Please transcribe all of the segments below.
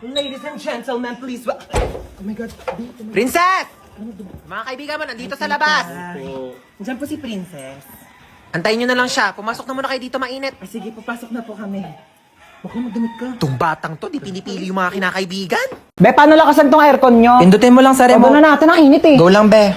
Ladies and gentlemen, please. Oh my God. Princess! Mga kaibigan mo, nandito sa labas. Diyan po si Princess. Antayin nyo na lang siya. Pumasok na muna kayo dito, mainit. Ay, sige, papasok na po kami. Baka magdamit ka. Itong batang to, di pinipili yung mga kinakaibigan. Be, paano lakasan tong aircon nyo? Pindutin mo lang sa Huwag remote. na natin, ang init eh. Go lang, be.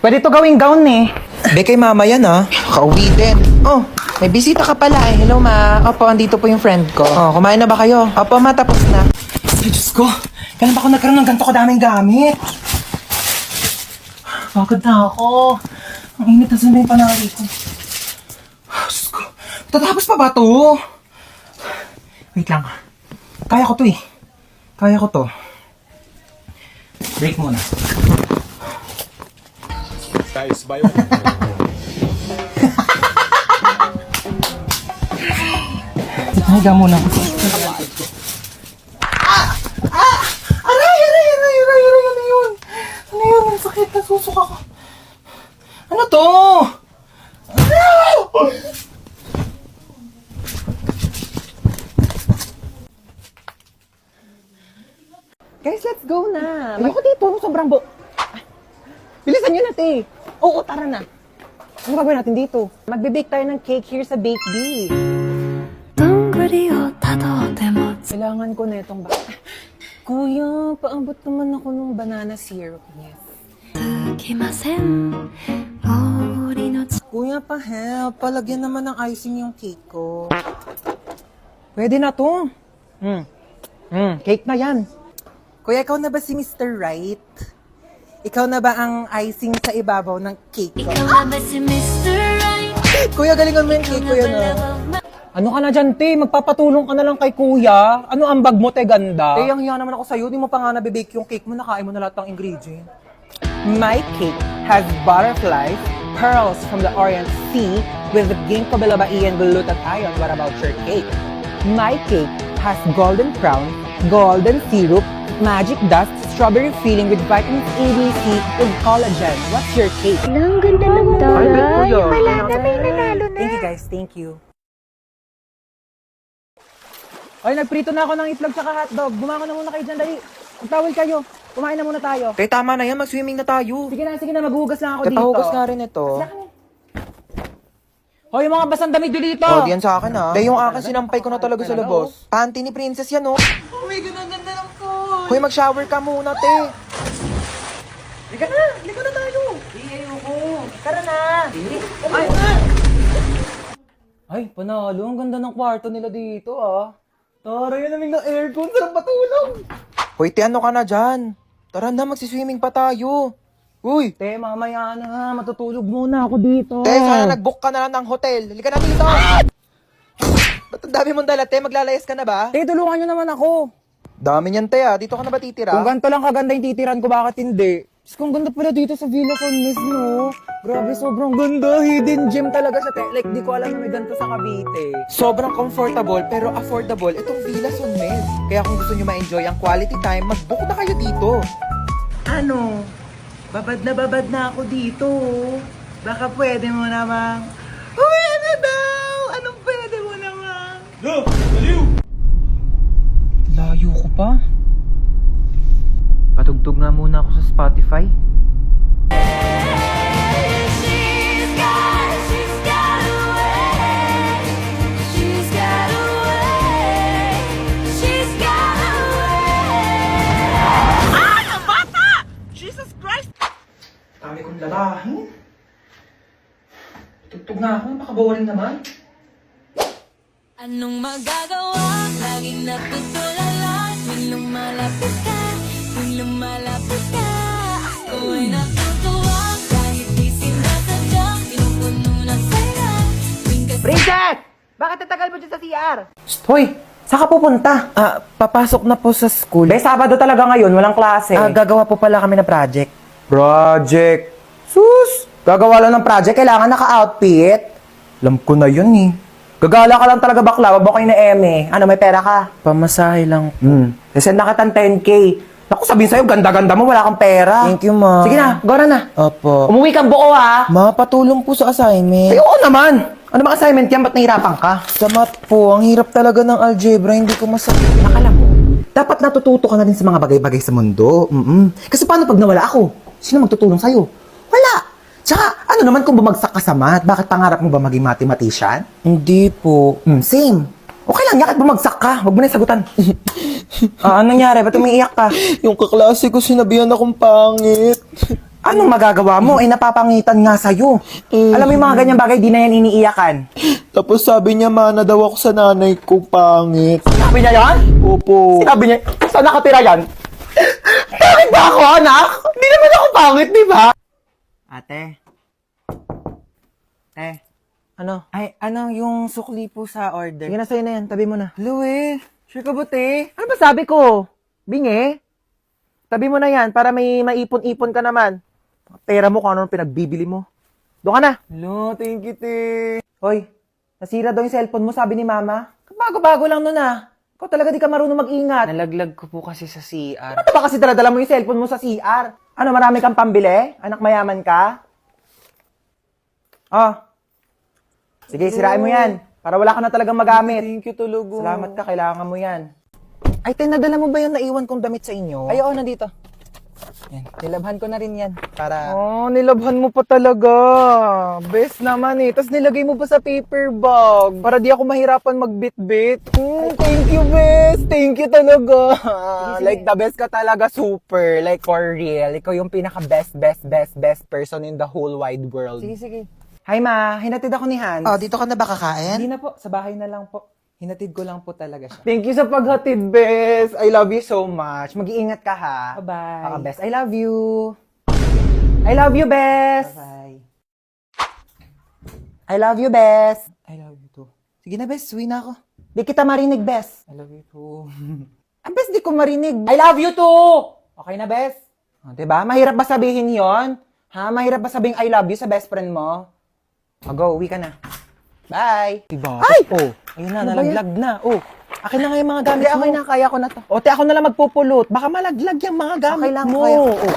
Pwede to gawing gown eh. Be, kay mama yan, ha? Kauwi din. Oh, may bisita ka pala eh. Hello, ma. Opo, andito po yung friend ko. Oh, kumain na ba kayo? Opo, ma, tapos na. Ay, Diyos ko. Kailan ba ako nagkaroon ng ganito kadaming gamit? Pagod na ako. Ang init na sanda yung panari ko. Diyos ko. Tatapos pa ba to? Wait lang. Kaya ko to eh. Kaya ko to. Break muna. Guys, bayo. Higa muna ako. Aray! Ano yun? Ano yun? Ang sakit. Nasusuka ko. Ano to? Guys, let's go na. Ayoko dito, sobrang Bilisan nyo na, te. Oo, tara na. Ano gagawin natin dito? Magbe-bake tayo ng cake here sa Bake Bee. Kailangan ko na itong Kuya, paabot naman ako ng banana syrup. Yes. Kuya, pa-help. Palagyan naman ng icing yung cake ko. Pwede na to. Cake na yan. Kuya, ikaw na ba si Mr. Right? Ikaw na ba ang icing sa ibabaw ng cake ko? Kuya, galingan mo yung cake ko yun, Ano ka na dyan, te? Magpapatulong ka na lang kay kuya. Ano ang bag mo, te, ganda? Eh, ang hiya naman ako sa'yo. Di mo pa nga nabibake yung cake mo. Nakain mo na lahat ng ingredient. My cake has butterflies, pearls from the Orient Sea with ginkgo biloba and glutathione. What about your cake? My cake has golden crown, golden syrup, magic dust, strawberry filling with vitamins A, B, C, with collagen. What's your cake? Ang ganda ng taray. Wala na, may nanalo na. Thank you, guys. Thank you. Ay, nagprito na ako ng itlog tsaka hotdog. Bumangon na muna kayo dyan, dali. Magtawal kayo. Kumain na muna tayo. Kaya tama na yan. Mag-swimming na tayo. Sige na, maghuhugas lang ako dito. Kapahugas nga rin ito. Hoy, yung mga basang damit nyo dito. Oh, diyan sa akin, ha? Kaya yung akin sinampay ko na talaga sa labos. Panty ni Princess yan, oh. Oh my God, ang ganda ng phone. Hoy, mag-shower ka muna, te. Liga na tayo. Ayoko. Tara na. Ay, panalo. Ang ganda ng kwarto nila dito, ah. Tara, yun namin ng aircon. Sarap patulog. Hoy, te, ano ka na dyan? Tara na, magsiswimming pa tayo. Uy, Te, mamaya na. Matutulog muna ako dito. te, sana nag-book ka na lang ng hotel. Halika na dito. Ba't ang dami mong dala, te? Maglalayas ka na ba? Te, tulungan nyo naman ako. Dami niyan, te, ah. Dito ka na ba titira? Kung ganito lang kaganda yung titiran ko, bakit hindi? Diyos, kung ganda pala dito sa Villa San Mes, no? Grabe, sobrang ganda. Hidden gem talaga siya, te. Like, di ko alam na may ganito sa Cavite. Sobrang comfortable pero affordable itong Villa San Mes. Kaya kung gusto nyo ma-enjoy ang quality time, mag-book na kayo dito. Ano? Babad na ako dito. Baka pwede mo namang... Pwede daw! Anong pwede mo namang? Layo ko pa. Patugtog nga muna ako sa Spotify. Dami kong lalahin. Tugtog nga ako. Napaka-boring naman. Anong magagawa? Laging natutulala. Tuwing lumalapit ka, ako ay natutuwa. Kahit di sinasadya, pinupuno na saya. Princess! Bakit tatagal mo dyan sa CR? Hoy, saan ka pupunta? Papasok na po sa school. Be, Sabado talaga ngayon. Walang klase. Gagawa po pala kami ng project. Project. Sus! Gagawa lang ng project. Kailangan naka-outfit. Alam ko na yun eh. Gagala ka lang talaga bakla. Wag mo kayo na eme. Ano, may pera ka? Pamasahe lang. Sasend na kitang 10K. Naku, sabihin sa'yo, ganda-ganda mo. Wala kang pera. Thank you, ma. Sige na, gora na. Opo. Umuwi kang buo, ha? Ma, patulong po sa assignment. Ay, oo naman. Ano bang assignment yan? Ba't nahirapan ka? Sa math po, ang hirap talaga ng algebra, hindi ko masagot. Nakala mo, dapat natututo ka na din sa mga bagay-bagay sa mundo. Kasi paano pag nawala ako? Sino magtutulong sa'yo? Wala! Tsaka, ano naman kung bumagsak ka sa math? Bakit pangarap mo ba maging mathematician? Hindi po. Same. Okay lang, yakit bumagsak ka. Huwag mo na yung sagutan. Anong nangyari? Ba't umiiyak ka? Yung kaklase ko sinabihan akong pangit. Anong magagawa mo? Napapangitan nga sa'yo. Alam mo yung mga ganyang bagay, di na yan iniiyakan. Tapos sabi niya, mana daw ako sa nanay ko pangit. Sabi niya yan? Opo. Sinabi niya, saan nakatira yan? Bakit ba ako, anak? Hindi naman ako pangit, di ba? Ate. Ano? Ay, ano yung sukli po sa order? Sige na, sa'yo na yan. Tabi mo na. Louie, sure ka ba, te? Ano ba sabi ko? Bingi? Tabi mo na yan para may maipon-ipon ka naman. Pera mo kung ano pinagbibili mo. Doon ka na. Lo, thank you, te. Hoy, nasira daw yung cellphone mo, sabi ni mama. Bago-bago lang nun ah. Ikaw talaga di ka marunong mag-ingat. Nalaglag ko po kasi sa CR. Ano ba kasi daladala mo yung cellphone mo sa CR? Ano, marami kang pambili? Anak mayaman ka? Oh. Sige, sirain mo yan. Para wala ka na talagang magamit. Thank you, Tulugo. Salamat ka, kailangan mo yan. Ay, te, nadala mo ba yung naiwan kong damit sa inyo? Ay, oo, nandito. Yan. Nilabhan ko na rin yan. Para... Oh, nilabhan mo pa talaga. Best naman eh. Tapos nilagay mo pa sa paper bag. Para di ako mahirapan magbit-bit. Thank you, best. Thank you talaga. Like, the best ka talaga, super. Like, for real. Ikaw yung pinaka-best person in the whole wide world. Sige. Hi, ma. Hinatid ako ni Hans. Oh, dito ka na ba kakain? Hindi na po. Sa bahay na lang po. Hinatid ko lang po talaga siya. Thank you sa paghatid, best. I love you so much. Mag-iingat ka, ha? Bye-bye. Best. I love you. I love you, best. Bye. I love you, best. I love you too. Sige na, best. Uwi na ako. Di kita marinig, best. I love you too. Best, di ko marinig. I love you too! Okay na, best? Diba? Mahirap ba sabihin yon? Ha? Mahirap ba sabihin I love you sa best friend mo? Go, uwi ka na. Bye! Diba? Ay! Oh, ayun na, Ano ba nalaglag na. Oh, akin na nga yung mga gamit Hindi, okay mo. na. Kaya ko na to. O, te, ako na lang magpupulot. Baka malaglag yung mga gamit Okay lang, mo. kaya ko. Oh.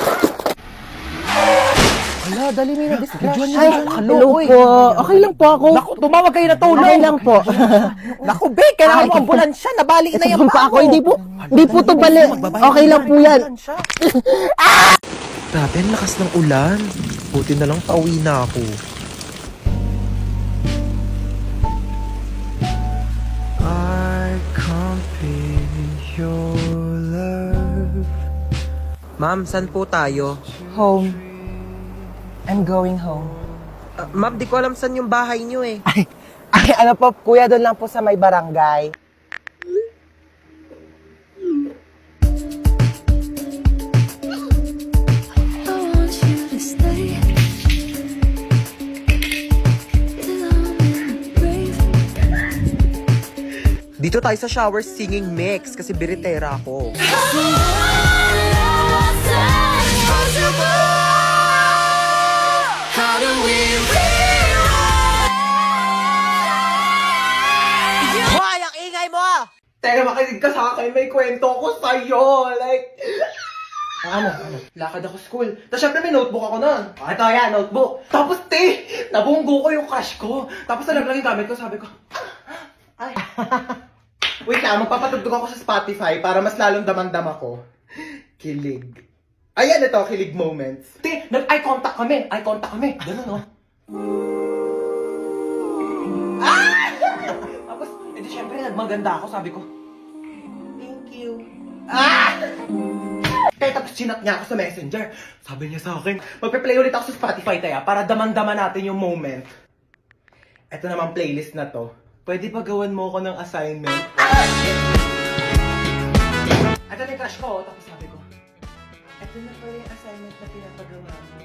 Hala, dali mo na disgrasya. Ay, hello po. Okay lang po ako. Naku, tumawag kayo na tulong. Okay lang po. Naku, be, kailangan mo ambulansya. Nabali na yung pa ako. Hindi po to bali. Okay lang po yan. Grabe, ang lakas ng ulan. Buti na lang pauwi na ako. I can't be your love. Ma'am, saan po tayo? Home. I'm going home. Ma'am, di ko alam saan yung bahay niyo eh. Ay, ano po, kuya, doon lang po sa may barangay. I want you to stay till I'm in the grave. Dito tayo sa shower singing mix kasi biritera ako. How do we Hoy, ang ingay mo! Teka, makinig ka sa akin. May kwento ko sa'yo. Like, ano? Lakad ako school. Tapos syempre may notebook ako nun. Ito yan, notebook. Tapos nabunggo ko yung crush ko. Tapos nalaglag yung gamit ko. Sabi ko, ay. Wait lang, magpapatugtog ako sa Spotify para mas lalong damandam ako. Kilig. Ayan ito, kilig moments. Nag-eye contact kami. Eye contact kami. Ganun, oh. Tapos, edi syempre nagmaganda ako. Sabi ko, thank you. Kaya tapos chinat niya ako sa messenger. Sabi niya sa akin, magpe-play ulit ako sa Spotify tayo para damang-dama natin yung moment. Ito naman playlist na to. Pwede ba gawan mo ako ng assignment? Ito na yung crush ko. Tapos sabi ko, ito na pala yung assignment na pinapagawa mo.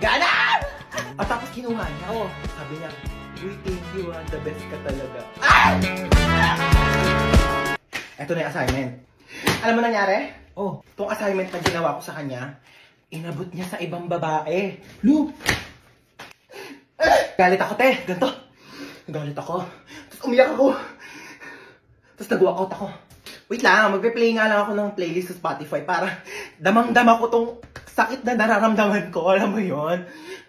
Ganon! At tapos kinuha niya. Oo. Sabi niya, we thank you ah, the best ka talaga. Ito na yung assignment. Alam mo nangyari? Oh, itong assignment na ginawa ko sa kanya, inabot niya sa ibang babae. Lu! Galit ako, te. Ganto. Galit ako. Tapos umiyak ako. Tapos nag-walkout ako. Wait lang, magpe-play nga lang ako ng playlist sa Spotify para damang-dama ko tong sakit na nararamdaman ko. Alam mo yon?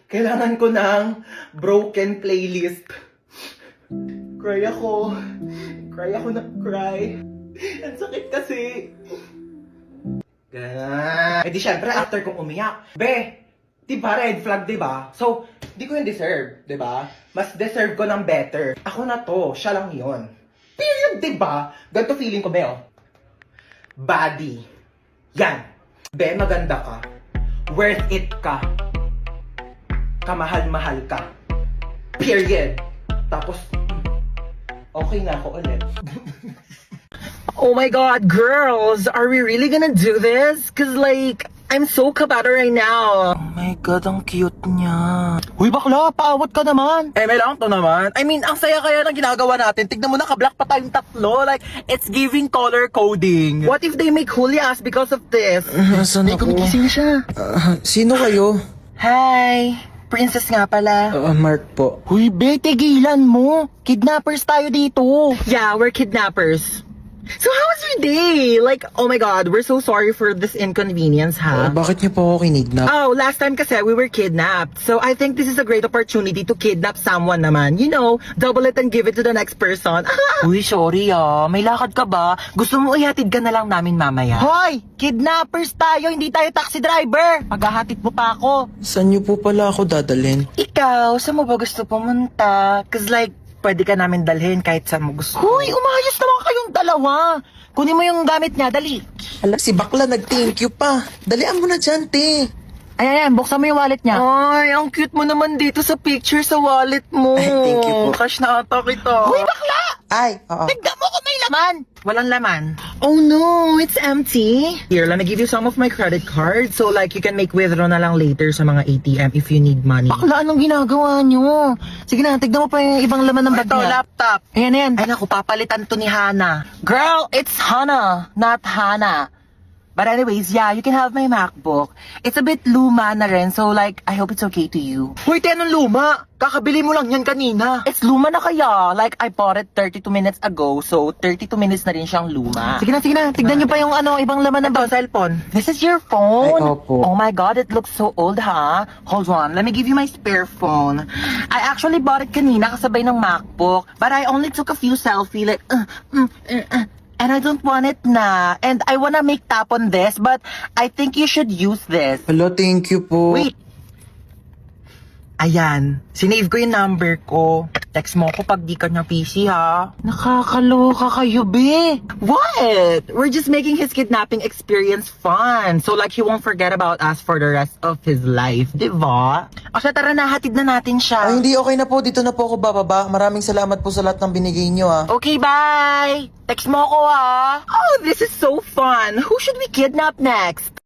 Kailangan ko ng broken playlist. Cry ako. Cry ako na cry. Ang sakit kasi. Ganun. Eh di syempre, after kong umiyak. Be, di ba red flag, di ba? So, di ko yung deserve, di ba? Mas deserve ko ng better. Ako na to, siya lang yon. Period, di ba? Ganito feeling ko, Be, oh. Body. Yan. Be, maganda ka. Worth it ka. Kamahal-mahal ka. Period. Tapos, okay na ako ulit. Oh my god, girls, are we really gonna do this? Cause like, I'm so kabata right now. Oh my God, ang cute niya. Uy, bakla, paawat ka naman. Eh, may lang to naman. I mean, ang saya kaya ng ginagawa natin. Tignan mo, naka-black pa tayong tatlo. Like, it's giving color coding. What if they make Huli ass because of this? Nasaan ako? siya. Sino kayo? Hi, princess nga pala. Mark po. Uy, be, tigilan mo. Kidnappers tayo dito. Yeah, we're kidnappers. So how was your day? Like, oh my god, we're so sorry for this inconvenience, ha? Bakit niyo po ako kinidnap? Oh, last time kasi we were kidnapped. So I think this is a great opportunity to kidnap someone naman. You know, double it and give it to the next person. Uy, sorry may lakad ka ba? Gusto mo ihatid ka na lang namin mamaya? Hoy, kidnappers tayo, hindi tayo taxi driver. Maghahatid mo pa ako. Saan niyo po pala ako dadalhin? Ikaw, saan mo ba gusto pumunta? Cause like, pwede ka namin dalhin kahit saan mo gusto. Hoy, umayos naman kayong dalawa. Kunin mo yung gamit niya, dali. Hala, si bakla nag-thank you pa. Dalian mo na dyan, te. Ayan, buksan mo yung wallet niya. Ay, ang cute mo naman dito sa picture sa wallet mo. Ay, thank you po. Cash na ata kita. Hoy, bakla! Ay, oo. Tignan mo kung may laman. Walang laman. Oh no, it's empty. Here, let me give you some of my credit cards so like you can make withdraw na lang later sa mga ATM if you need money. Bakla, anong ginagawa niyo? Sige na, tignan mo pa yung ibang laman ng bag Ito, niya. laptop. Ayan, ayan. Ay naku, papalitan to ni Hana. Girl, it's Hana, not Hana. But anyways, yeah, you can have my MacBook. It's a bit luma na rin, so like, I hope it's okay to you. Hoy, te, anong luma? Kakabili mo lang yan kanina. It's luma na kaya. Like, I bought it 32 minutes ago, so 32 minutes na rin siyang luma. Sige na, tignan niyo pa yung ibang laman ng Ito, bag. cellphone. This is your phone? Ay, opo. Oh my god, it looks so old, ha? Hold on, let me give you my spare phone. I actually bought it kanina kasabay ng MacBook, but I only took a few selfie, like, and I don't want it na. And I wanna make tap on this, but I think you should use this. Hala, thank you po. Wait. Ayan, sinave ko yung number ko. Text mo ko pag di ka niya PC, ha? Nakakaloka kayo, be. What? We're just making his kidnapping experience fun. So like he won't forget about us for the rest of his life, di ba? O siya, tara na, hatid na natin siya. Ay, hindi, okay na po. Dito na po ako bababa. Maraming salamat po sa lahat ng binigay niyo, Okay, bye! Text mo ko, ha? Oh, this is so fun. Who should we kidnap next?